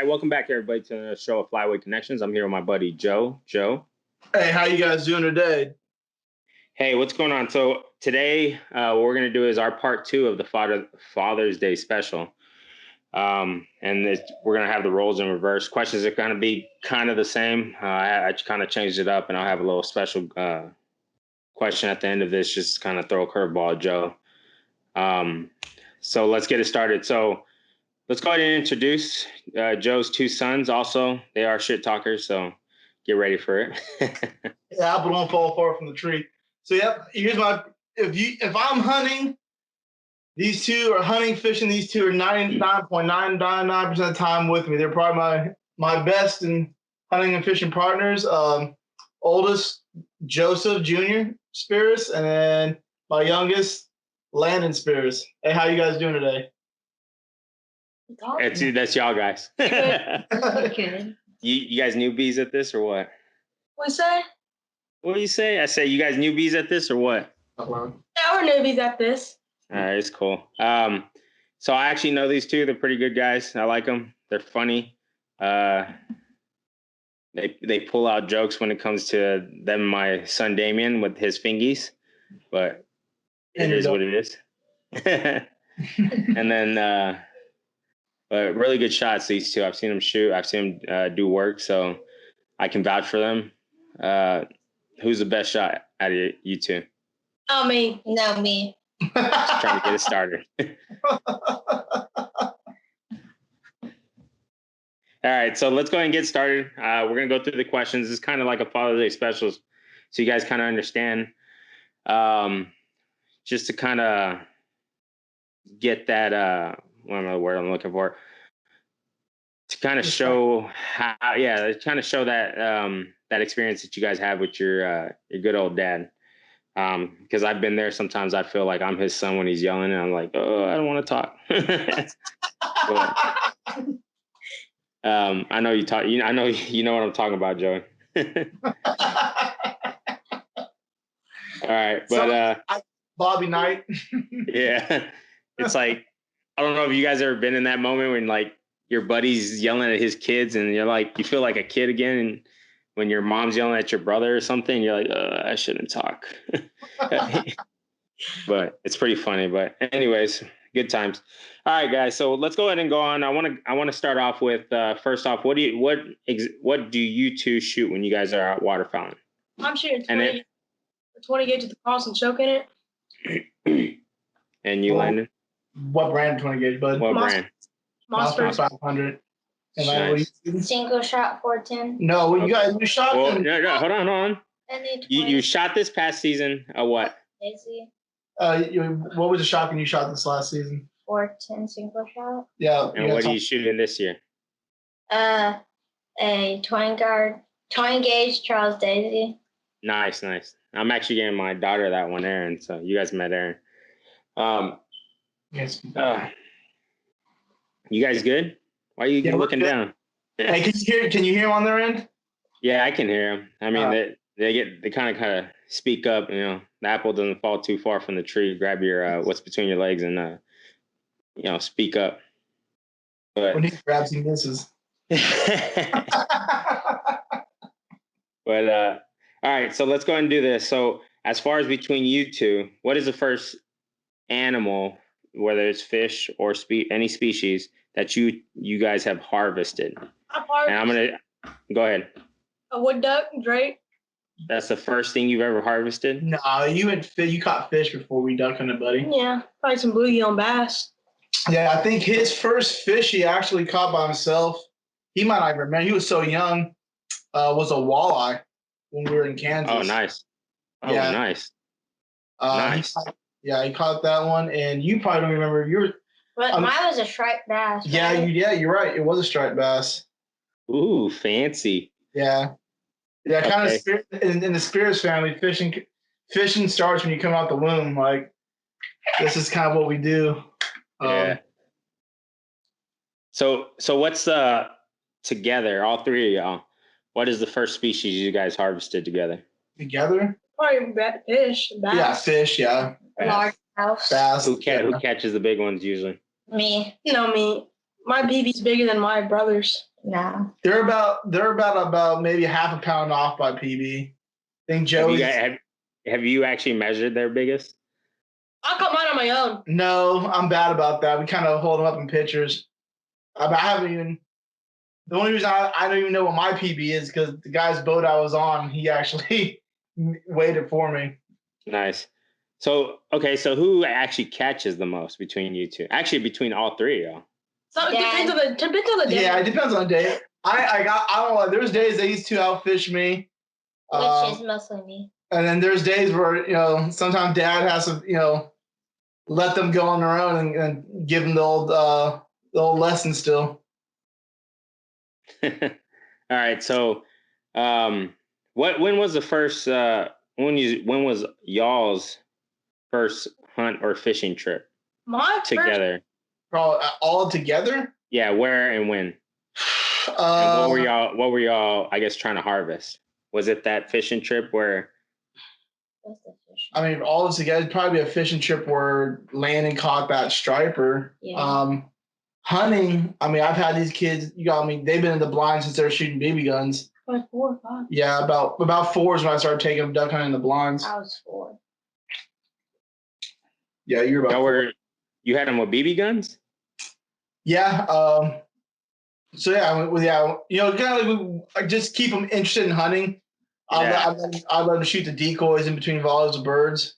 Hi, welcome back, everybody, to the show of Flyway Connections. I'm here with my buddy Joe. Joe. Hey, how you guys doing today? Hey, what's going on? So today, what we're going to do is our part 2 of the Father's Day special. We're going to have the roles in reverse. Questions are going to be kind of the same. I kind of changed it up, and I'll have a little special question at the end of this, just kind of throw a curveball at Joe. So let's get it started. So let's go ahead and introduce Joe's 2 sons. Also, they are shit talkers, so get ready for it. Yeah, apple don't fall far from the tree. So here's my if I'm hunting, these 2 are hunting, fishing. These 2 are 99.999% of the time with me. They're probably my best in hunting and fishing partners. Oldest Joseph Jr. Spears, and then my youngest Landon Spears. Hey, how you guys doing today? That's y'all guys. Good. You guys newbies at this or what? What's that? What do you say? I say you guys newbies at this or what? Yeah, we're newbies at this. All right, it's cool. So I actually know these 2. They're pretty good guys. I like them. They're funny. They pull out jokes when it comes to them. My son Damien with his fingies, but it is what it is. And then, but really good shots. These 2. I've seen them shoot. I've seen them do work, so I can vouch for them. Who's the best shot out of you 2? Oh, me. No, me. Just trying to get it started. All right, so let's go ahead and get started. We're going to go through the questions. It's kind of like a Father's Day special, so you guys kind of understand. Just to kind of get that, what am I the word I'm looking for? To kind of show how, kind of show that that experience that you guys have with your good old dad. Because I've been there. Sometimes I feel like I'm his son when he's yelling, and I'm like, oh, I don't want to talk. But, I know you talk. I know you know what I'm talking about, Joey. All right, but Bobby Knight. Yeah, it's like I don't know if you guys ever been in that moment when like your buddy's yelling at his kids, and you're like you feel like a kid again, and when your mom's yelling at your brother or something, you're like, I shouldn't talk. But it's pretty funny. But anyways, good times. All right, guys. So let's go ahead and go on. I want to start off with first off, what do you 2 shoot when you guys are out waterfowling? I'm shooting 20 gauge with the cross and choking it. And you, Landon? What brand 20 gauge, bud? What brand? Mossberg 500. And nice. Single shot 410. No, you guys you shot. Well, no, hold on. You shot this past season. What? Daisy. What was the shotgun you shot this last season? 410 single shot. Yeah. And what are you shooting this year? A 20 gauge Charles Daisy. Nice. I'm actually getting my daughter that one, Erin. So you guys met Erin. Yes. You guys good? Why are you looking down? Hey, can you hear him on their end? Yeah, I can hear them. I mean, they kind of speak up. You know, the apple doesn't fall too far from the tree. Grab your what's between your legs and speak up. But when he grabs, he misses. But all right, so let's go ahead and do this. So as far as between you 2, what is the first animal, whether it's fish or any species, that you guys have harvested? And I'm gonna go ahead. A wood duck, Drake. That's the first thing you've ever harvested? No, you caught fish before we duck hunted, buddy. Yeah, probably some bluegill bass. Yeah, I think his first fish he actually caught by himself. He might not even remember. He was so young. Was a walleye when we were in Kansas. Oh, nice. Oh, yeah. Nice. Nice. He caught that one, and you probably don't remember. But mine was a striped bass. Yeah, right? You're right. It was a striped bass. Ooh, fancy. Yeah. Yeah, kind of in the Spears family, fishing starts when you come out the womb. Like, this is kind of what we do. Yeah. So what's together, all 3 of y'all? What is the first species you guys harvested together? Together? Probably fish. Bass. Yeah, fish. Yeah. Large house. Bass. Who catches the big ones usually? Me. No, me. My BB's bigger than my brother's. No. They're about maybe half a pound off by PB. I think Joey's. Have you actually measured their biggest? I caught mine on my own. No, I'm bad about that. We kind of hold them up in pictures. I haven't even. The only reason I don't even know what my PB is because the guy's boat I was on, he actually weighed it for me. Nice. So who actually catches the most between you two? Actually, between all three of y'all. So it depends on the day. Yeah, it depends on the day. I don't know. There's days these two outfish me, Which is mostly me. and then there's days where sometimes Dad has to let them go on their own and give them the old lesson still. All right. So, when was the first? When was y'all's first hunt or fishing trip together? Probably all together. Yeah, where and when? And what were y'all? I guess trying to harvest. Was it that fishing trip where? I mean, all this together, it'd probably be a fishing trip where Landon caught that striper. Yeah. Hunting. I mean, I've had these kids. They've been in the blind since they were shooting BB guns. Like 4 or 5. Yeah, about 4 is when I started taking them duck hunting in the blinds. I was 4. Yeah, you're about. You had them with BB guns? Yeah. So I just keep them interested in hunting. I let them shoot the decoys in between volleys of birds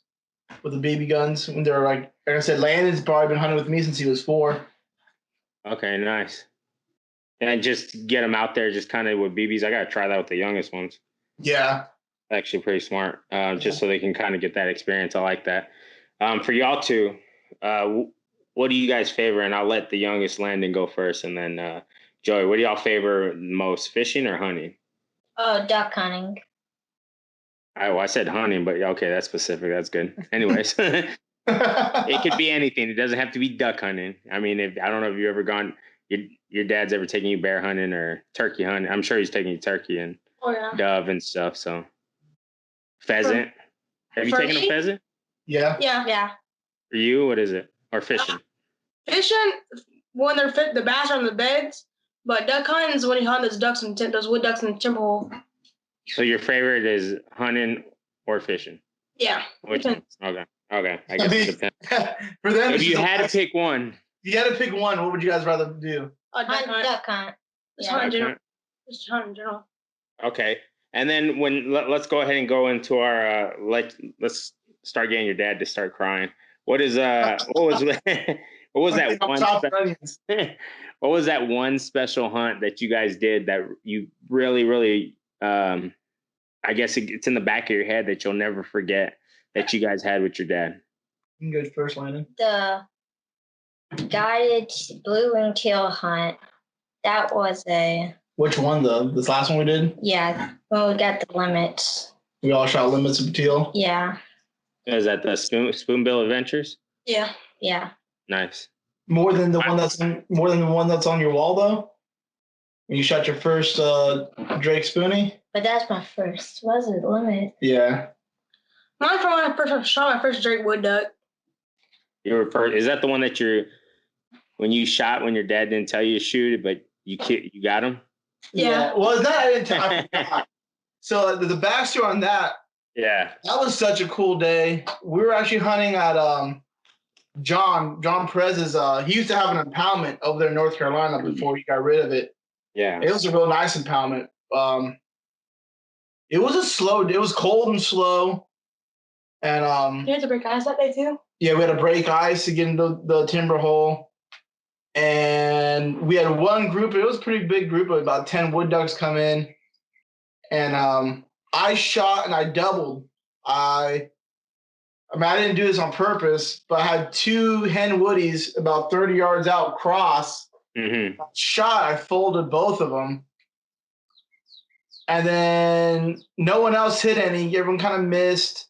with the BB guns when they're like I said, Landon's probably been hunting with me since he was 4. Okay, nice. And just get them out there, just kind of with BBs. I gotta try that with the youngest ones. Yeah, actually pretty smart. Just so they can kind of get that experience. I like that. For y'all two, what do you guys favor? And I'll let the youngest Landon go first, and then Joey, what do y'all favor most, fishing or hunting? Oh, duck hunting. I said hunting, but okay, that's specific. That's good. Anyways, it could be anything. It doesn't have to be duck hunting. I mean, I don't know if you ever gone. Your dad's ever taken you bear hunting or turkey hunting? I'm sure he's taking you turkey and dove and stuff. So pheasant. Have you taken a pheasant? Yeah. Yeah. For you, what is it? Or fishing? Fishing when they're the bass are on the beds, but duck hunting is when you hunt those wood ducks in the timber hole. So your favorite is hunting or fishing? Yeah. Which one? Okay. I guess it depends. For them, if you had to pick one. You had to pick one. What would you guys rather do? Duck hunt. Just hunt in general. Okay. And then let's go ahead and go into our let's start getting your dad to start crying. What was that what was that one special hunt that you guys did that you really, really I guess it's in the back of your head that you'll never forget that you guys had with your dad? You can go first, Landon. The guided blue wing teal hunt. That was Which one, though? This last one we did? Yeah. Well, we got the limits. We all shot limits of teal? Yeah. Is that the Spoonbill Adventures? Yeah. Yeah. Nice. More than the one that's on your wall, though? When you shot your first Drake Spoonie? But that's my first. Was it limit? Yeah. Mine from when I first shot my first Drake wood duck. Is that the one that when you shot when your dad didn't tell you to shoot it, but you got him? Yeah. Well, that I forgot. So the backstory on that. Yeah. That was such a cool day. We were actually hunting at John Perez's. He used to have an impoundment over there in North Carolina before he got rid of it. Yeah. It was a real nice impoundment. It was cold and slow. And you had to break ice that day too? Yeah, we had to break ice to get into the timber hole. And we had one group, it was a pretty big group of about 10 wood ducks come in. And I shot and I doubled. I didn't do this on purpose, but I had 2 hen woodies about 30 yards out cross. Mm-hmm. Shot, I folded both of them. And then no one else hit any. Everyone kind of missed.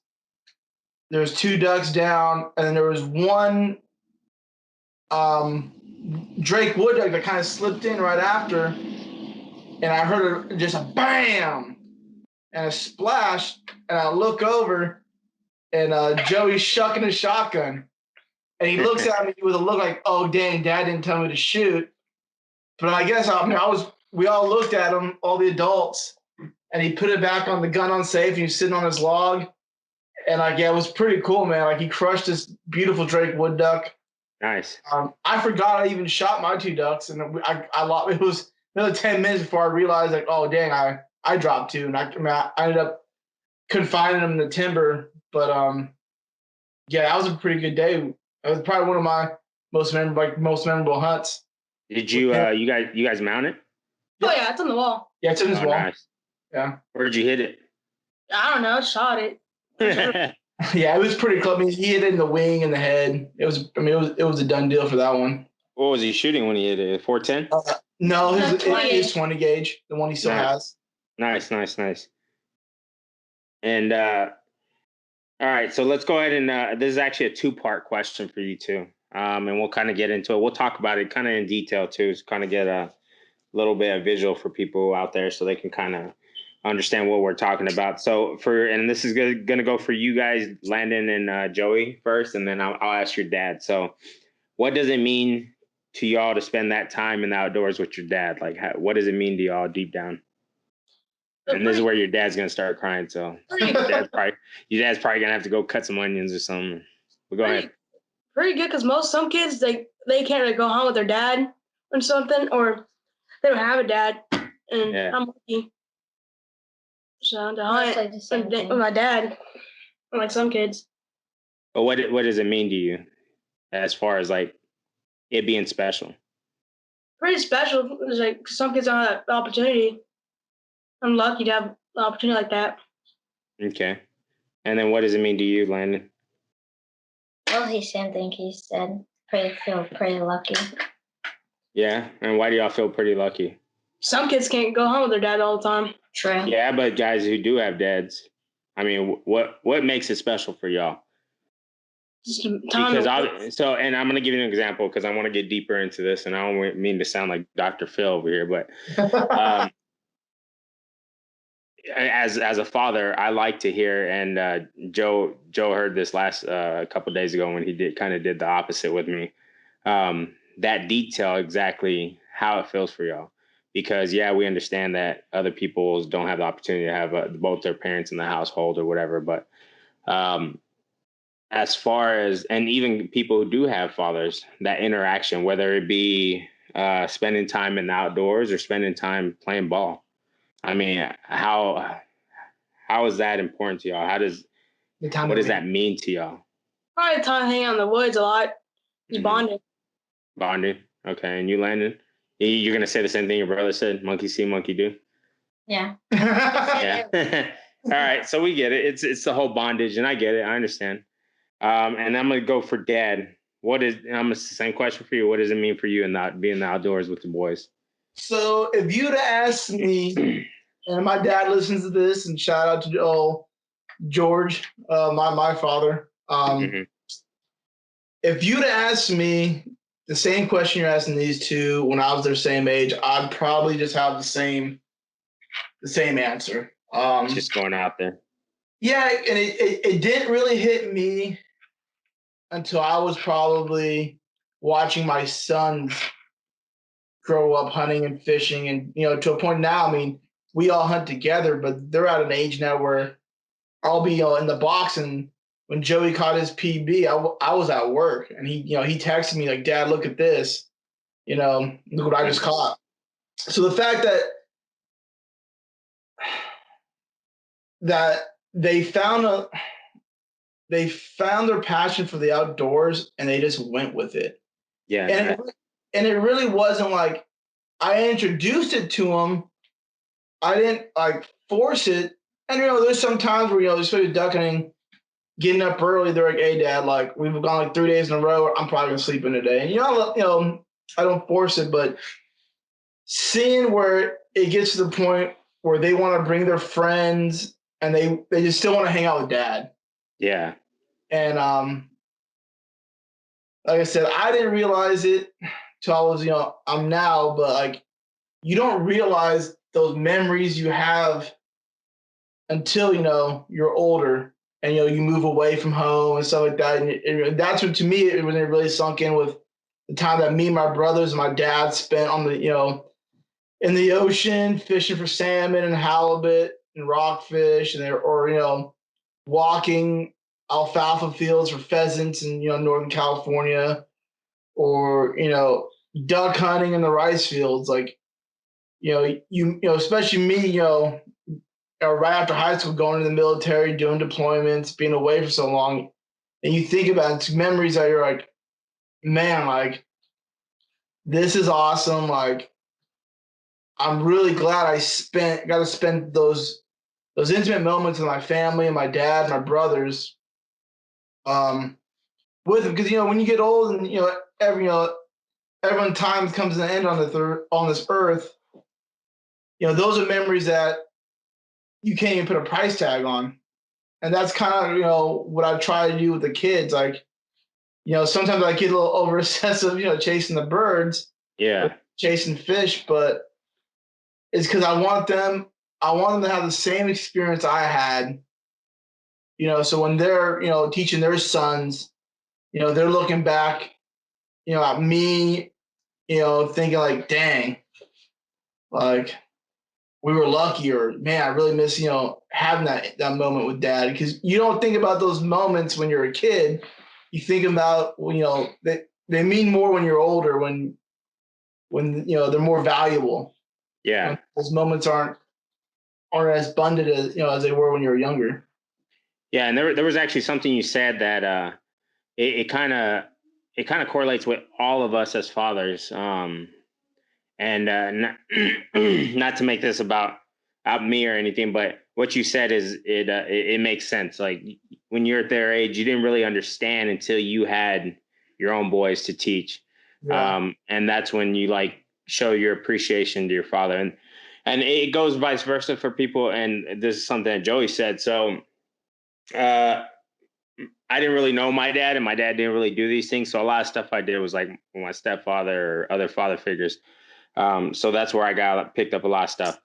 There was 2 ducks down, and then there was one Drake wood duck that kind of slipped in right after, and I heard just a bam and a splash, and I look over, and Joey's shucking his shotgun, and he looks at me with a look like, "Oh dang, Dad didn't tell me to shoot." But I guess I was we all looked at him, all the adults, and he put it back on the gun on safe, and he was sitting on his log. And like, yeah, it was pretty cool, man. Like he crushed this beautiful Drake wood duck. Nice. I forgot I even shot my 2 ducks, and I lost. It was another 10 minutes before I realized, like, oh dang, I dropped 2, and I ended up confining them in the timber. But yeah, that was a pretty good day. It was probably one of my most memorable hunts. Did you you guys mount it? Oh yeah, it's on the wall. Yeah, it's in his wall. Nice. Yeah. Where'd you hit it? I don't know. Shot it. Yeah, it was pretty close. I mean, he hit it in the wing and the head. It was a done deal for that one. What was he shooting when he hit it? 410? No, it was 20 gauge, the one he still has. Nice. And all right, so let's go ahead and this is actually a 2-part question for you too. And we'll kind of get into it. We'll talk about it kind of in detail too, to kind of get a little bit of visual for people out there so they can kind of understand what we're talking about. So and this is going to go for you guys, Landon and Joey first, and then I'll ask your dad. So what does it mean to y'all to spend that time in the outdoors with your dad? Like, what does it mean to y'all deep down? And this is where your dad's going to start crying. So your dad's probably going to have to go cut some onions or something. But go ahead. Pretty good, because some kids, they can't really go home with their dad or something, or they don't have a dad. And I'm lucky. So to hunt with my dad, like some kids. But what does it mean to you as far as like it being special? Pretty special. It's like some kids don't have that opportunity. I'm lucky to have an opportunity like that. Okay. And then what does it mean to you, Landon? Well, the same thing he said. Feel pretty lucky. Yeah. And why do y'all feel pretty lucky? Some kids can't go home with their dad all the time. True. Yeah, but guys who do have dads, I mean, what makes it special for y'all? Just time. And I'm going to give you an example because I want to get deeper into this, and I don't mean to sound like Dr. Phil over here, but as a father, I like to hear, and Joe heard this last a couple of days ago when he did the opposite with me. That detail exactly how it feels for y'all. Because, yeah, we understand that other people don't have the opportunity to have both their parents in the household or whatever. But as far as, and even people who do have fathers, that interaction, whether it be spending time in the outdoors or spending time playing ball. I mean, how is that important to y'all? What does that mean to y'all? Probably the time hanging out in the woods a lot. Just bonding. Bonding. Okay. And you, Landon? You're going to say the same thing your brother said, monkey see, monkey do? Yeah. Yeah. All right. So we get it. It's the whole bondage, and I get it. I understand. And I'm going to go for Dad. The same question for you. What does it mean for you and not being in the outdoors with the boys? So if you'd asked me, and my dad listens to this, and shout out to George, my father. If you'd asked me the same question you're asking these two when I was their same age, I'd probably just have the same answer. Just going out there. Yeah, and it didn't really hit me until I was probably watching my sons grow up hunting and fishing, and to a point now. I mean, we all hunt together, but they're at an age now where I'll be in the box, and when Joey caught his PB, I was at work, and he texted me like, "Dad, look at this, look what I just caught." So the fact that they found their passion for the outdoors, and they just went with it. Yeah. And it really wasn't like I introduced it to them. I didn't like force it. And there's some times where especially duck hunting, getting up early, they're like, "Hey, Dad, like we've gone like 3 days in a row. I'm probably gonna sleep in today." And I don't force it, but seeing where it gets to the point where they want to bring their friends and they just still want to hang out with Dad. Yeah. And like I said, I didn't realize it till I was I'm now, but like you don't realize those memories you have until you're older. And you move away from home and stuff like that, and that's when, to me, it really sunk in with the time that me and my brothers and my dad spent on the in the ocean fishing for salmon and halibut and rockfish, and walking alfalfa fields for pheasants in Northern California, or duck hunting in the rice fields. Like especially me, right after high school, going to the military, doing deployments, being away for so long, and you think about it, it's memories that you're like, man, like this is awesome. Like I'm really glad I got to spend those intimate moments with my family and my dad, and my brothers, with them. Because when you get old and everyone time comes to an end on this earth, those are memories that you can't even put a price tag on. And that's kind of what I try to do with the kids. Like sometimes I get a little over obsessive, chasing the birds, chasing fish, but it's because I want them to have the same experience I had. So when they're teaching their sons, they're looking back at me, thinking like, dang, like we were lucky, or man, I really miss having that moment with dad. Because you don't think about those moments when you're a kid. You think about they mean more when you're older, when they're more valuable. Yeah, those moments aren't as abundant as they were when you were younger. Yeah, and there was actually something you said that it kind of correlates with all of us as fathers. And not to make this about me or anything, but what you said is it makes sense. Like when you're at their age, you didn't really understand until you had your own boys to teach. Yeah. And that's when you like show your appreciation to your father, and it goes vice versa for people. And this is something that Joey said. So I didn't really know my dad, and my dad didn't really do these things. So a lot of stuff I did was like my stepfather or other father figures. So that's where I picked up a lot of stuff.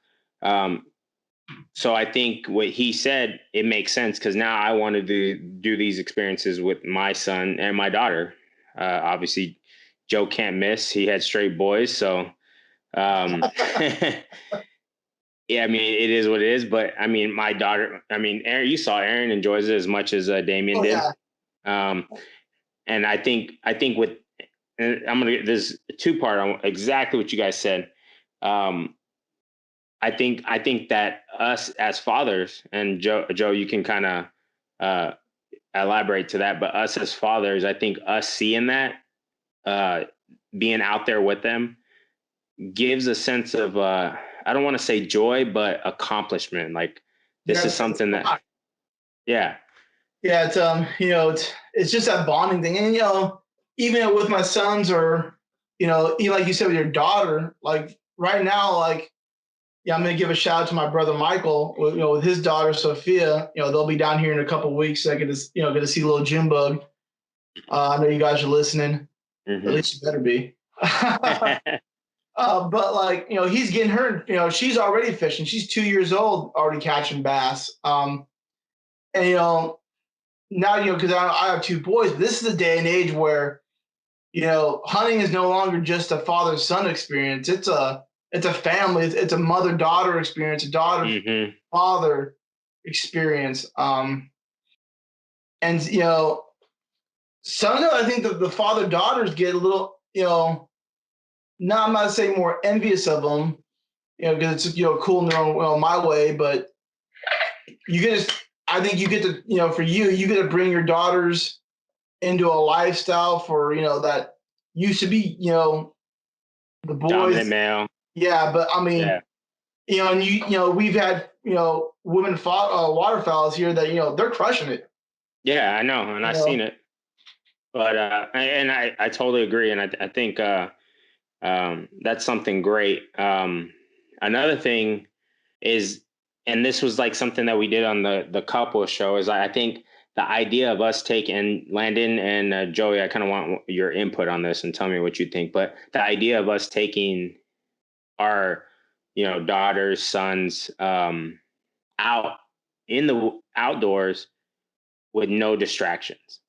So I think what he said, it makes sense, because now I wanted to do these experiences with my son and my daughter. Obviously, Joe can't miss. He had straight boys. So, yeah, I mean, it is what it is. But I mean, my daughter, Aaron, you saw Aaron enjoys it as much as Damien did. Yeah. And I think with, and there's a two-part on exactly what you guys said. I think that us as fathers, and Joe, you can kind of elaborate to that, but us as fathers, I think us seeing that, being out there with them, gives a sense of, I don't want to say joy, but accomplishment. Like this is something that, yeah. Yeah, it's it's just that bonding thing. And even with my sons, or even like you said with your daughter, like right now, like I'm gonna give a shout out to my brother Michael. With his daughter Sophia, they'll be down here in a couple of weeks. So I get to see little Junebug. I know you guys are listening. Mm-hmm. At least you better be. But like he's getting her. She's already fishing. She's 2 years old, already catching bass. And now, because I have two boys, this is a day and age where, hunting is no longer just a father-son experience. It's a family. It's a mother-daughter experience, a daughter-father experience. And, sometimes I think that the father-daughters get a little, I'm not saying more envious of them, because it's, cool in their own, my way, but I think you get to, for you get to bring your daughters into a lifestyle for, that used to be, the boys. Dominant male. Yeah, but I mean, yeah. And we've had, women waterfowls here that, they're crushing it. Yeah, I know. And I've seen it. But, and I totally agree. And I think that's something great. Another thing is, and this was like something that we did on the couple show, is I think the idea of us taking, Landon and Joey, I kind of want your input on this and tell me what you think, but the idea of us taking our, daughters, sons, out in the outdoors with no distractions.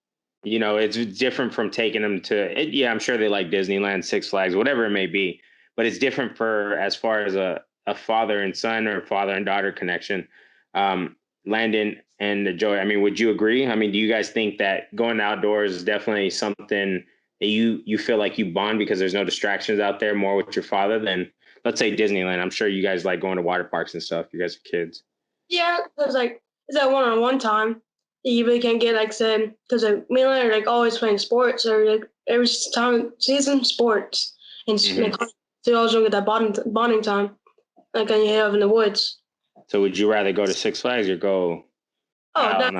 It's different from taking them to, I'm sure they like Disneyland, Six Flags, whatever it may be, but it's different for as far as a father and son or father and daughter connection. Landon and Joey, I mean, would you agree? I mean, do you guys think that going outdoors is definitely something that you feel like you bond because there's no distractions out there more with your father than, let's say, Disneyland? I'm sure you guys like going to water parks and stuff. You guys are kids. Yeah, because like it's that one-on-one time that you really can't get, like said, because like, me and Larry are like always playing sports or like every time season sports, and like, so you always don't get that bonding time like when you have in the woods. So would you rather go to Six Flags or go? Duck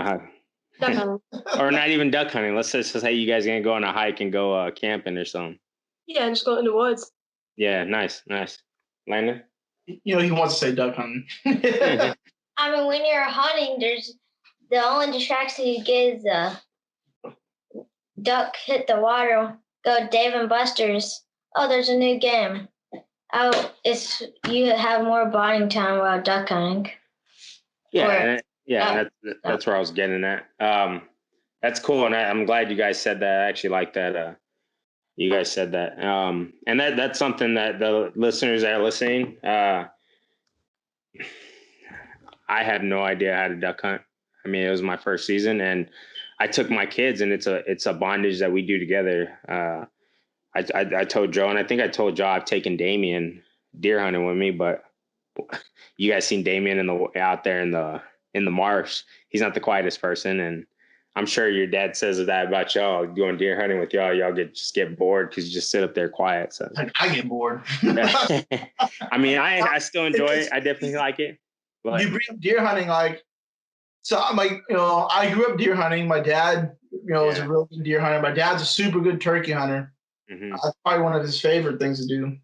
hunting. Or not even duck hunting. Let's just say you guys gonna go on a hike and go camping or something. Yeah, just go in the woods. Yeah, nice. Landon? He wants to say duck hunting. I mean, when you're hunting, there's the only distraction you get is duck hit the water, go Dave and Buster's. Oh, there's a new game. Oh, you have more bonding time while duck hunting. That's where I was getting at. That's cool, and I'm glad you guys said that. I actually like that. You guys said that, and that's something that the listeners that are listening. I had no idea how to duck hunt. I mean, it was my first season, and I took my kids, and it's a bondage that we do together. I told Joe, and I think I told Joe I've taken Damien deer hunting with me, but you guys seen Damien out there in the marsh. He's not the quietest person, and I'm sure your dad says that about y'all going deer hunting with y'all. Y'all just get bored because you just sit up there quiet. So I get bored. I mean, I still enjoy it. I definitely like it. But you bring up deer hunting, like, so I'm like, I grew up deer hunting. My dad, was a real good deer hunter. My dad's a super good turkey hunter. That's probably one of his favorite things to do,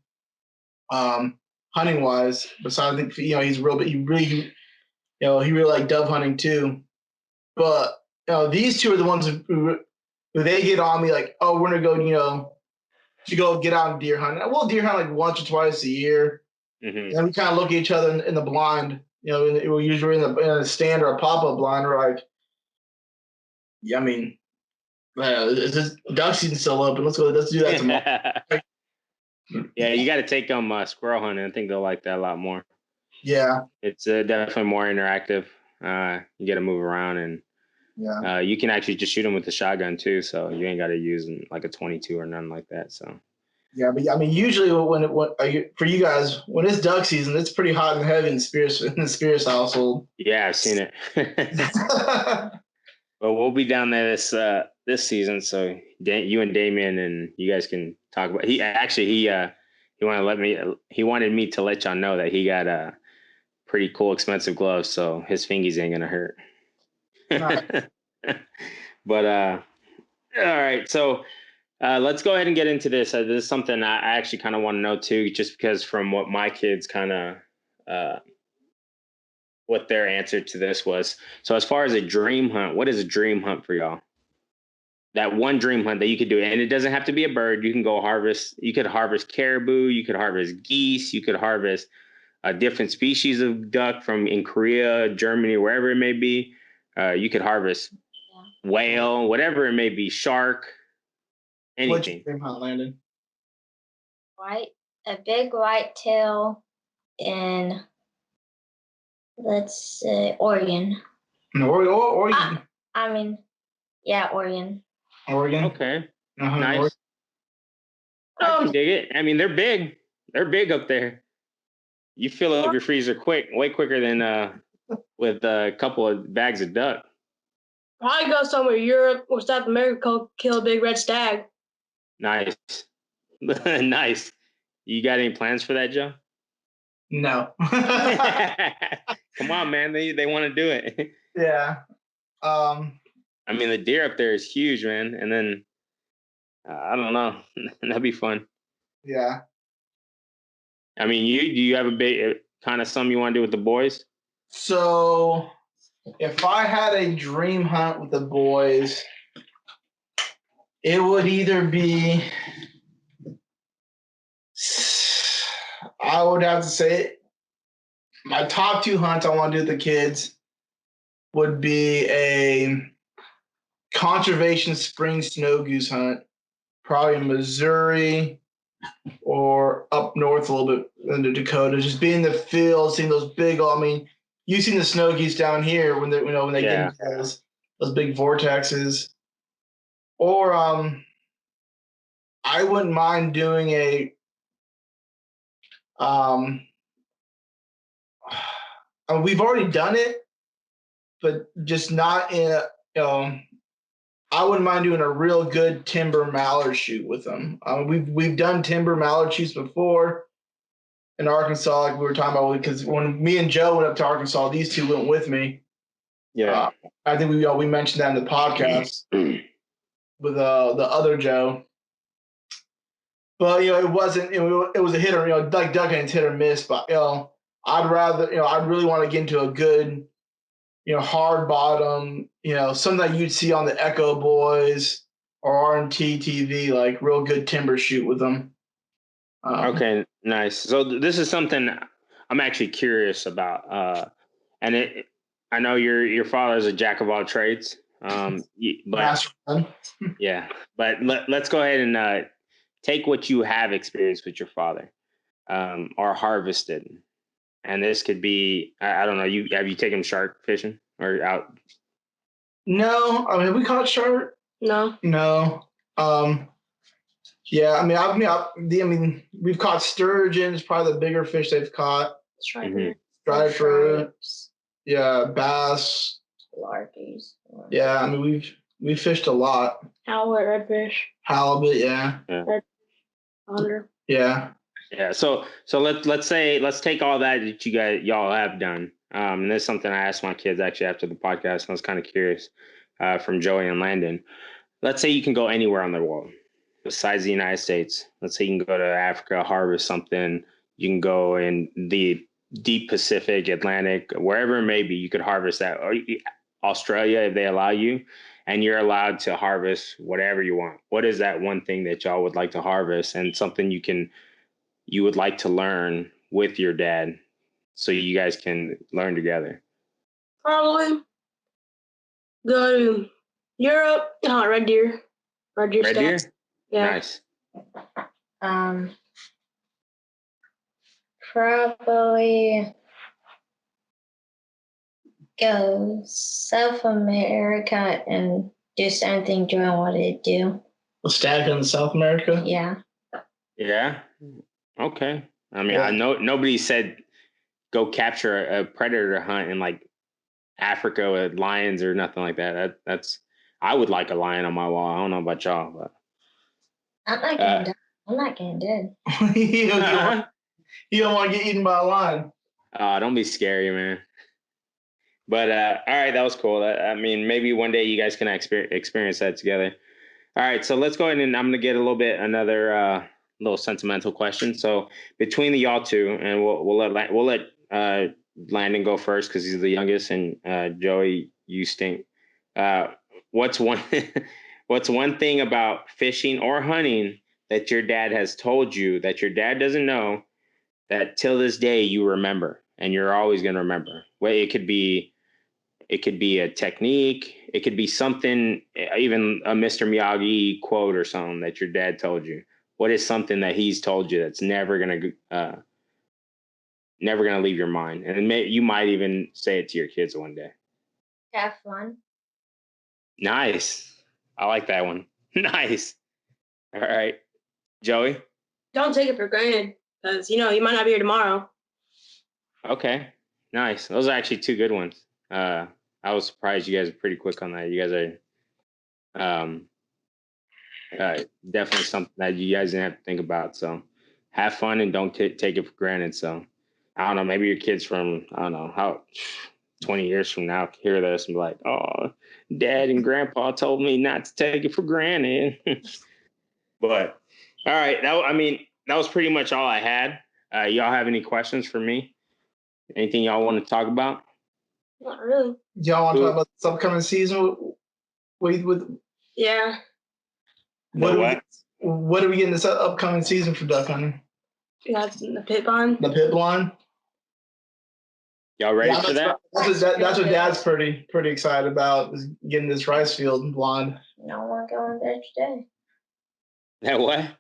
hunting wise. Besides, I think he's real, but he really like dove hunting too. But these two are the ones who they get on me like, oh, we're gonna go, to go get out and deer hunt. We'll deer hunt like once or twice a year, and then we kind of look at each other in the blind. We're usually in a stand or a pop-up blind. We're like, yeah, I mean, this duck season's still open. Let's do that tomorrow. Yeah, you got to take them squirrel hunting. I think they'll like that a lot more. Yeah, it's definitely more interactive. You get to move around, and you can actually just shoot them with the shotgun too. So you ain't got to use like a 22 or nothing like that. So. Yeah, but I mean, usually for you guys, when it's duck season, it's pretty hot and heavy in the Spears household. Yeah, I've seen it. But we'll be down there this season, so you and Damien and you guys can talk about. He wanted me to let y'all know that he got a pretty cool, expensive gloves, so his fingies ain't gonna hurt. But all right, so. Let's go ahead and get into this. This is something I actually kind of want to know too, just because from what my kids kind of, what their answer to this was. So as far as a dream hunt, what is a dream hunt for y'all? That one dream hunt that you could do, and it doesn't have to be a bird. You can go harvest. You could harvest caribou. You could harvest geese. You could harvest a different species of duck from in Korea, Germany, wherever it may be. You could harvest whale, whatever it may be, shark. Anything. What's your dream hunt, Landon? A big whitetail in, let's say, Oregon. Oregon. Oregon. Oregon. Okay. Nice. Oregon. I can dig it. I mean, they're big. They're big up there. You fill up your freezer way quicker than with a couple of bags of duck. Probably go somewhere Europe or South America, kill a big red stag. Nice. Nice. You got any plans for that, Joe? No. Come on, man. They want to do it. Yeah. I mean, the deer up there is huge, man. And then, I don't know. That'd be fun. Yeah. I mean, do you have a big kind of something you want to do with the boys? So, if I had a dream hunt with the boys, it would either be, I would have to say, my top two hunts I want to do with the kids would be a conservation spring snow goose hunt, probably in Missouri, or up north a little bit in the Dakota, just being in the field, seeing those big. I mean, you've seen the snow geese down here when they get into those big vortexes. Or I wouldn't mind doing a we've already done it, but just not in a I wouldn't mind doing a real good timber mallard shoot with them. We've done timber mallard shoots before in Arkansas, like we were talking about, because when me and Joe went up to Arkansas, these two went with me. Yeah, I think we mentioned that in the podcast with the other Joe. But it wasn't. It was a hit or like duck hunting's hit or miss. But I'd really want to get into a good, hard bottom, something that you'd see on the Echo Boys or RMT TV, like real good timber shoot with them. Okay, nice. So this is something I'm actually curious about, and I know your father is a jack of all trades, but yeah. But let's go ahead and take what you have experienced with your father, or harvested, and this could be I don't know. Have you taken shark fishing or out? No, I mean, have we caught shark? No. Yeah, I mean, we've caught sturgeon. It's probably the bigger fish they've caught. Striper. Yeah, bass. Larkies. Yeah, I mean, we've fished a lot. Halibut, redfish. Halibut, yeah. Pounder. Yeah. Yeah. So let's take all that y'all have done. And that's something I asked my kids actually after the podcast, and I was kind of curious from Joey and Landon. Let's say you can go anywhere on the world besides the United States. Let's say you can go to Africa, harvest something. You can go in the deep Pacific, Atlantic, wherever it may be. You could harvest that. Or Australia, if they allow you, and you're allowed to harvest whatever you want. What is that one thing that y'all would like to harvest, and something you would like to learn with your dad, so you guys can learn together? Probably go to Europe. Red deer. Red deer. Yeah. Nice. Probably go South America and do something Jordan wanted to do. Stag in South America? Yeah. Yeah. Okay. I mean, I know nobody said go capture a predator hunt in like Africa with lions or nothing like that. I would like a lion on my wall. I don't know about y'all, but I'm not getting dead. You don't want to get eaten by a lion. Don't be scary, man. But all right, that was cool. I mean, maybe one day you guys can experience that together. All right, so let's go ahead and I'm gonna get another little sentimental question. So between the y'all two, and we'll let Landon go first because he's the youngest, and Joey, you stink. What's one thing about fishing or hunting that your dad has told you that your dad doesn't know, that till this day you remember and you're always going to remember? Well, it could be a technique, it could be something, even a Mr. Miyagi quote or something that your dad told you. What is something that he's told you that's never gonna leave your mind, and you might even say it to your kids one day? Have fun. Nice. I like that one. Nice. All right, Joey. Don't take it for granted, because you might not be here tomorrow. Okay. Nice. Those are actually two good ones. I was surprised you guys are pretty quick on that. You guys are definitely something that you guys didn't have to think about. So have fun and don't take it for granted. So I don't know, maybe your kids from, I don't know, how 20 years from now hear this and be like, oh, Dad and Grandpa told me not to take it for granted. But all right, that was pretty much all I had. Y'all have any questions for me? Anything y'all want to talk about? Not really. Y'all want to talk about this upcoming season? Yeah. What are we getting this upcoming season for duck hunting? Yeah, the pit blind. The pit blind. Y'all ready for that? That's what Dad's pretty excited about, is getting this rice field blind. No one going there today. That what?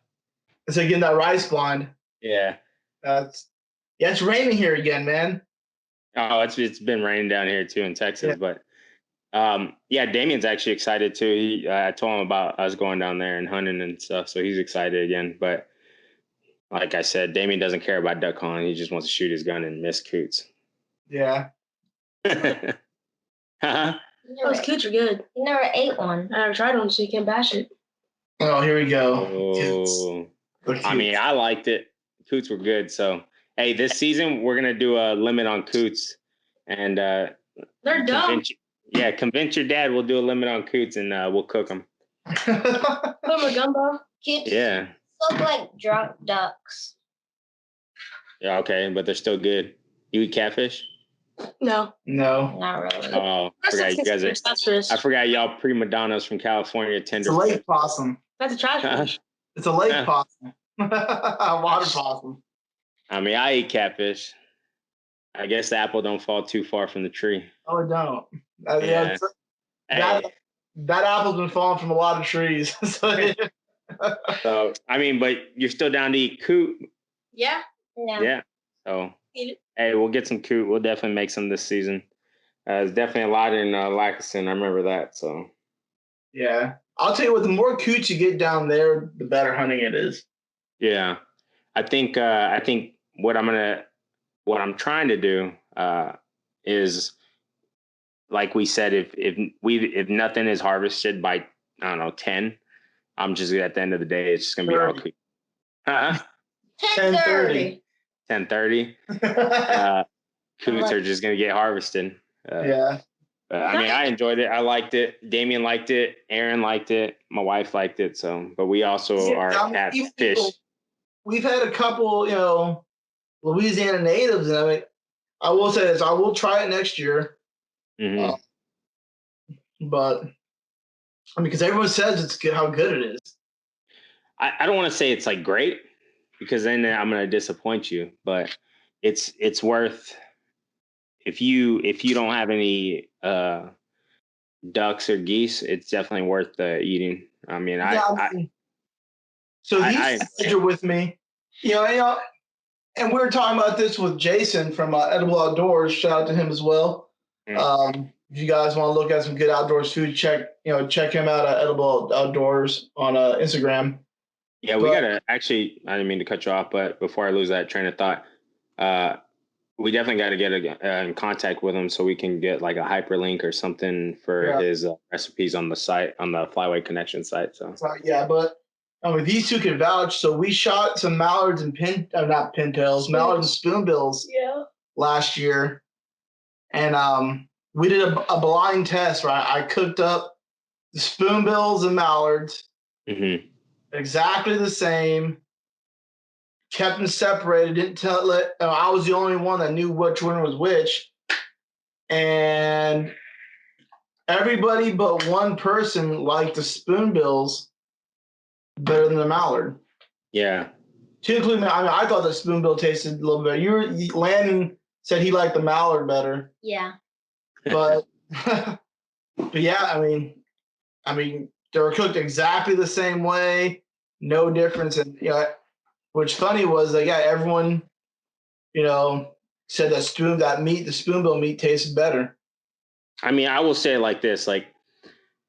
So getting that rice blind. Yeah. It's raining here again, man. Oh, it's been raining down here too in Texas, but Damien's actually excited too. I told him about us going down there and hunting and stuff, so he's excited again. But like I said, Damien doesn't care about duck calling. He just wants to shoot his gun and miss coots. Yeah. Those coots are good. You never ate one. I never tried one, so you can't bash it. Oh, here we go. Oh. I mean, I liked it. Coots were good. So, hey, this season we're gonna do a limit on coots, and they're dumb. Convince your dad. We'll do a limit on coots, and we'll cook them. Put them in gumbo. Coots Yeah. look like drunk ducks. Yeah. Okay, but they're still good. You eat catfish? No. Not really. Oh, I forgot you guys are. I forgot y'all prima donnas from California. Tender. It's a lake possum. That's a trash fish. It's a lake possum. A water possum. I mean, I eat catfish. I guess the apple don't fall too far from the tree. Oh, it don't. Yeah. That apple's been falling from a lot of trees. So, I mean, but you're still down to eat coot. Yeah. No. Yeah. So, hey, we'll get some coot. We'll definitely make some this season. There's definitely a lot in Lacason. I remember that. So, yeah. I'll tell you what, the more coots you get down there, the better hunting it is. Yeah. I think what I'm trying to do is, like we said, if nothing is harvested by, I don't know, 10, I'm just, at the end of the day, it's just gonna be all coot. 10:30. 10:30. Coots are just gonna get harvested. Yeah. I mean, I enjoyed it. I liked it. Damien liked it. Aaron liked it. My wife liked it. So, but we also are catfish. We've had a couple, Louisiana natives, and I mean, I will say this: I will try it next year. Mm-hmm. But I mean, because everyone says it's good, how good it is. I don't want to say it's like great, because then I'm going to disappoint you. But it's worth, if you don't have any ducks or geese, it's definitely worth eating. I mean, so he's with me, and we were talking about this with Jason from Edible Outdoors. Shout out to him as well. Mm-hmm. If you guys want to look at some good outdoors food, check him out at Edible Outdoors on Instagram. Yeah, we gotta actually. I didn't mean to cut you off, but before I lose that train of thought, we definitely got to get in contact with him so we can get like a hyperlink or something for his recipes on the site, on the Flyway Connection site. So yeah, but these two can vouch. So we shot some mallards and not pintails, mallards and spoonbills. Yeah. Last year, and we did a blind test. Right, I cooked up the spoonbills and mallards. Mm-hmm. Exactly the same. Kept them separated. Didn't tell it. I was the only one that knew which one was which, and everybody but one person liked the spoonbills better than the mallard. Yeah. To include me, I thought the spoonbill tasted a little better. Landon said he liked the mallard better. Yeah. But yeah, I mean, they were cooked exactly the same way, no difference. And what's funny was everyone, said the spoonbill meat tasted better. I mean, I will say it like this, like,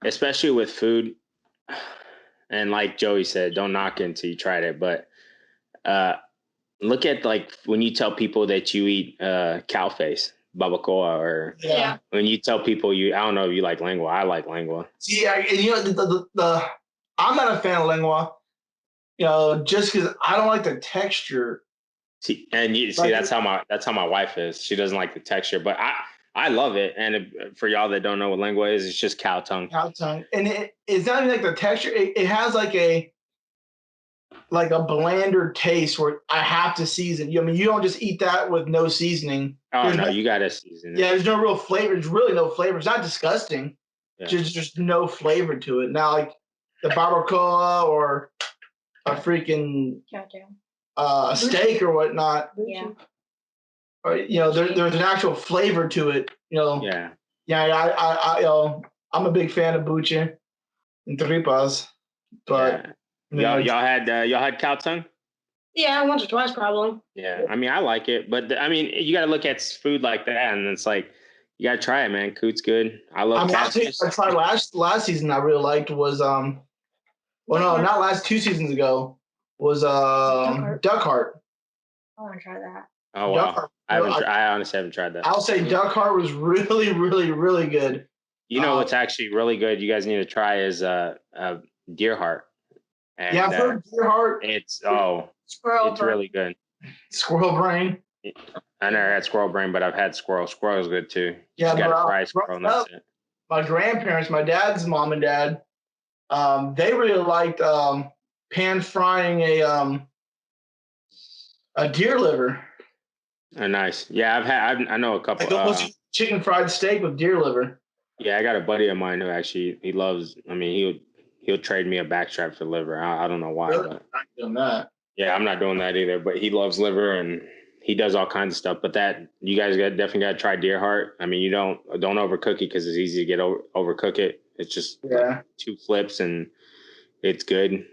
especially with food, and like Joey said, don't knock it until you tried it. But look at, like, when you tell people that you eat cow face, barbacoa, or when you tell people I don't know if you like lengua. I like lengua. See, and I'm not a fan of lengua, just because I don't like the texture. See, that's how my wife is. She doesn't like the texture, but I love it. And for y'all that don't know what lengua is, it's just cow tongue. Cow tongue, and it's not even like the texture. It has like a blander taste where I have to season. You don't just eat that with no seasoning. Oh, no, you got to season it. Yeah, there's no real flavor. There's really no flavor. It's not disgusting. Yeah. Just no flavor to it. Now, like the barbacoa or a freaking steak or whatnot. Yeah. Or, there's an actual flavor to it. Yeah. Yeah, I'm a big fan of buche and tripas, but y'all had cow tongue? Yeah, once or twice probably. Yeah, I mean, I like it, but I mean, you got to look at food like that, and it's like you got to try it, man. Coot's good. I love catfish. I tried last season. I really liked was well, no, not 2 seasons ago. Was Duck Heart. I want to try that. Oh wow! I honestly haven't tried that. I'll say Duck Heart was really, really, really good. You know what's actually really good? You guys need to try is Deer Heart. And, yeah, I've heard Deer Heart. It's really good. Squirrel brain. I never had squirrel brain, but I've had squirrel. Squirrel is good too. Yeah, you got to fry squirrel. And that's it. My grandparents, my dad's mom and dad, they really liked pan frying a deer liver. Oh, nice. Yeah, I know a couple. Like chicken fried steak with deer liver. Yeah, I got a buddy of mine who actually he loves. I mean, he'll trade me a backstrap for liver. I don't know why. Really? But I'm not doing that. Yeah, I'm not doing that either. But he loves liver and he does all kinds of stuff. But that you guys definitely got to try Deer Heart. I mean, you don't overcook it because it's easy to get overcook it. It's just like 2 flips and it's good.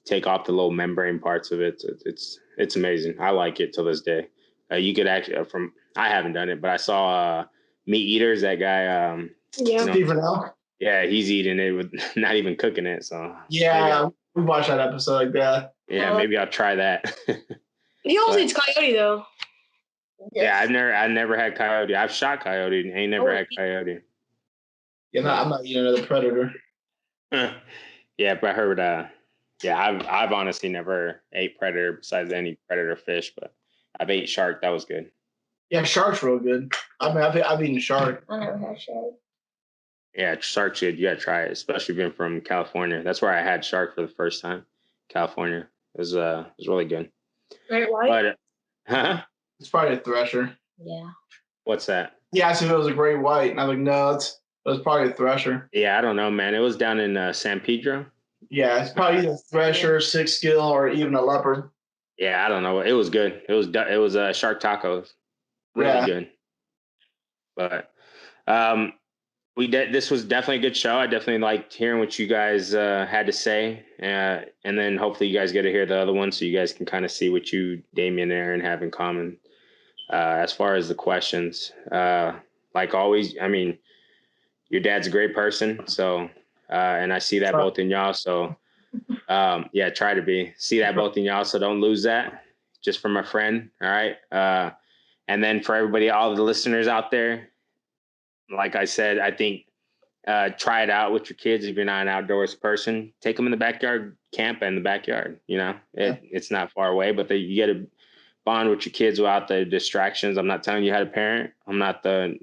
Take off the little membrane parts of it. It's amazing. I like it till this day. You could actually I haven't done it, but I saw Meat Eaters, that guy. Steve Rennell. Yeah, he's eating it with not even cooking it. So yeah, we watched that episode like that. Yeah, maybe I'll try that. He also eats coyote though. Yeah, I've never had coyote. I've shot coyote. Ain't never had coyote. Yeah, no, I'm not eating another predator. Yeah, but I heard. I've honestly never ate predator besides any predator fish, but I've ate shark. That was good. Yeah, shark's real good. I mean, I've eaten shark. I never had shark. Yeah, shark's good. You gotta try it, especially being from California. That's where I had shark for the first time. California. It was really good. Great white. But it's probably a thresher. Yeah. What's that? He asked if it was a great white, and I'm like, no, it was probably a thresher. Yeah, I don't know, man. It was down in San Pedro. Yeah, it's probably either a thresher, 6 gill, or even a leopard. Yeah, I don't know. It was good. It was shark tacos. Really good. But this was definitely a good show. I definitely liked hearing what you guys had to say. And then hopefully you guys get to hear the other one so you guys can kind of see what you, Damien, and Aaron have in common. As far as the questions, like always, I mean, your dad's a great person. So, and I see that both in y'all. So, try to see that both in y'all. So don't lose that, just from a friend. All right. And then for everybody, all the listeners out there, like I said, I think try it out with your kids. If you're not an outdoors person, take them in the backyard, camp in the backyard. You know, it's not far away, but you get to bond with your kids without the distractions. I'm not telling you how to parent. I'm not the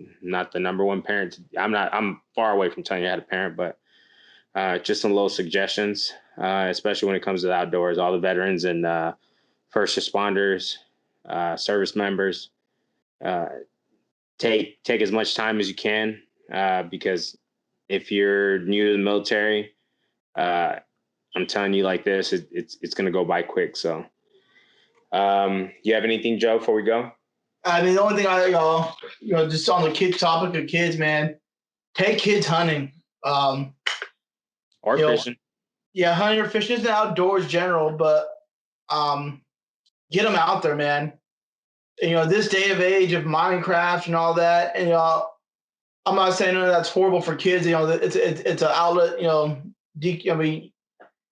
number one parent. I'm far away from telling you how to parent, but just some little suggestions, especially when it comes to the outdoors. All the veterans and first responders, service members. Take as much time as you can, because if you're new to the military, I'm telling you like this, it's going to go by quick. So, you have anything, Joe, before we go? I mean, the only thing just on the topic of kids, man, take kids hunting. Or fishing. Yeah, hunting or fishing is outdoors general, but get them out there, man. This day of age of Minecraft and all that, and I'm not saying none of that's horrible for kids. It's an outlet.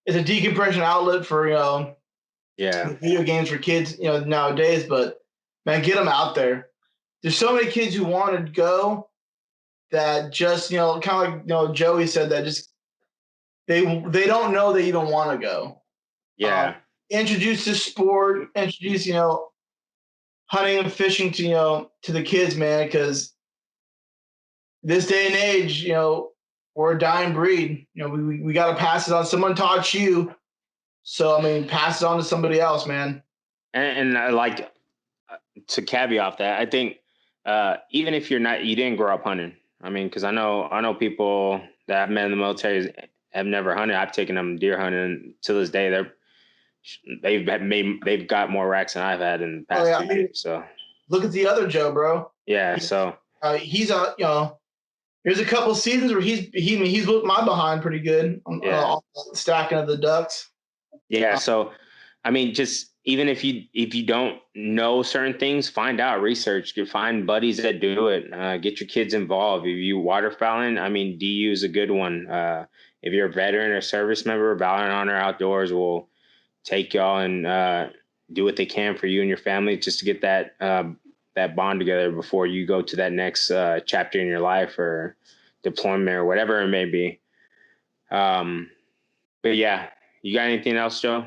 It's a decompression outlet for video games for kids. Nowadays, but man, get them out there. There's so many kids who want to go that just kind of like Joey said, that just they don't know they even want to go. Yeah. Introduce this sport. Introduce hunting and fishing to the kids, man, because this day and age, we're a dying breed. We got to pass it on. Someone taught you, so I mean, pass it on to somebody else, man. And I like to caveat that. I think even if you didn't grow up hunting. I mean, because I know people that I've met in the military have never hunted. I've taken them deer hunting. To this day, they've got more racks than I've had in the past 2 years. So look at the other Joe, bro. Yeah. He's there's a couple seasons where he's whipped my behind pretty good on stacking of the ducks. Yeah. So, I mean, just even if you don't know certain things, find out, research, find buddies that do it, get your kids involved. If you waterfowling, I mean, DU is a good one. If you're a veteran or service member, Valor and Honor Outdoors will take y'all and do what they can for you and your family just to get that bond together before you go to that next chapter in your life or deployment or whatever it may be. But yeah, you got anything else, Joe?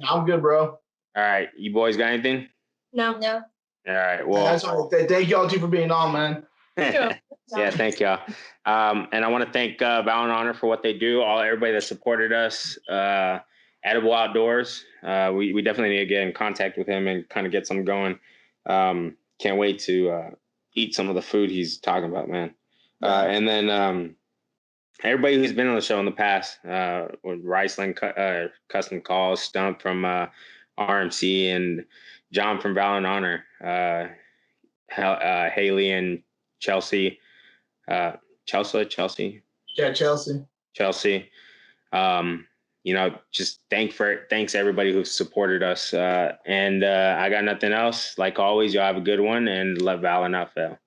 I'm good, bro. All right, you boys got anything? No. All right, well, thank y'all too for being on, man. Yeah, thank y'all. And I want to thank Valor and Honor for what they do. Everybody that supported us. Edible Outdoors. We definitely need to get in contact with him and kind of get something going. Can't wait to eat some of the food he's talking about, man. And then everybody who's been on the show in the past, with Riceland Custom Calls, Stump from RMC, and John from Valor and Honor, Haley and Chelsea. Chelsea. Yeah, Chelsea. Just thanks everybody who supported us. And I got nothing else. Like always, y'all have a good one, and let Valor not fail.